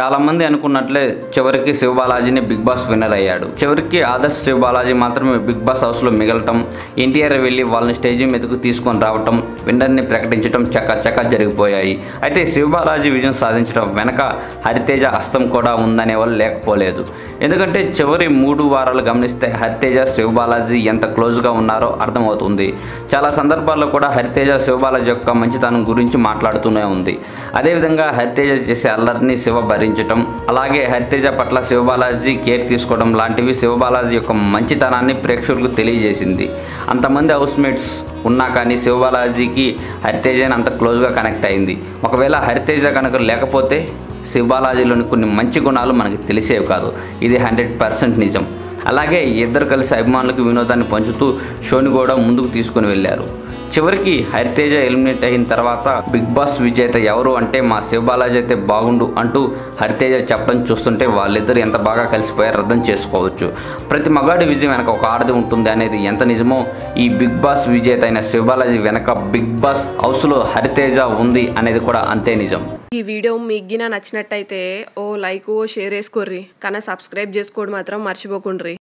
చాలా మంది అనుకున్నట్లే చివరికి శివబాలాజీని బిగ్ బాస్ విన్నర్ అయ్యాడు. చివరికి ఆదర్శ్ శివబాలాజీ మాత్రమే బిగ్ బాస్ హౌస్లో మిగలటం, ఎన్టీఆర్ వెళ్ళి వాళ్ళని స్టేజి మీదకు తీసుకొని రావటం, విన్నర్ని ప్రకటించడం చకచకా జరిగిపోయాయి. అయితే శివబాలాజీ విజయం సాధించడం వెనక హరితేజ హస్తం కూడా ఉందనే వాళ్ళు లేకపోలేదు. ఎందుకంటే చివరి 3 వారాలు గమనిస్తే హరితేజ శివబాలాజీ ఎంత క్లోజ్గా ఉన్నారో అర్థమవుతుంది. చాలా సందర్భాల్లో కూడా హరితేజ శివబాలాజీ యొక్క మంచితనం గురించి మాట్లాడుతూనే ఉంది. అదేవిధంగా హరితేజ చేసే అల్లరిని శివ భరించటం, అలాగే హరితేజ పట్ల శివబాలాజీ కేర్ తీసుకోవడం లాంటివి శివబాలాజీ యొక్క మంచితనాన్ని ప్రేక్షకులకు తెలియజేసింది. అంతమంది హౌస్మేట్స్ ఉన్నా కానీ శివబాలాజీకి హరితేజని అంత క్లోజ్గా కనెక్ట్ అయింది. ఒకవేళ హరితేజ కనుక లేకపోతే శివబాలాజీలోని కొన్ని మంచి గుణాలు మనకి తెలిసేవి కాదు. ఇది 100% నిజం. అలాగే ఇద్దరు కలిసి అభిమానులకు వినోదాన్ని పంచుతూ షోని కూడా ముందుకు తీసుకుని వెళ్ళారు. చివరికి హరితేజ ఎలిమినేట్ అయిన తర్వాత బిగ్ బాస్ విజేత ఎవరు అంటే మా శివబాలాజీ అయితే బాగుండు అంటూ హరితేజ చెప్పడం చూస్తుంటే వాళ్ళిద్దరు ఎంత బాగా కలిసిపోయారు అర్థం చేసుకోవచ్చు. ప్రతి మగాడి విజయం వెనక ఒక ఆడది ఉంటుంది అనేది ఎంత నిజమో ఈ బిగ్ బాస్ విజేత అయిన శివబాలాజీ వెనక బిగ్ బాస్ హౌస్లో హరితేజ ఉంది అనేది కూడా అంతే నిజం. ఈ వీడియో మీకు నచ్చినట్టయితే ఓ లైక్ ఓ షేర్ వేసుకోర్రి, కానీ సబ్స్క్రైబ్ చేసుకోవడం మాత్రం మర్చిపోకుండ్రి.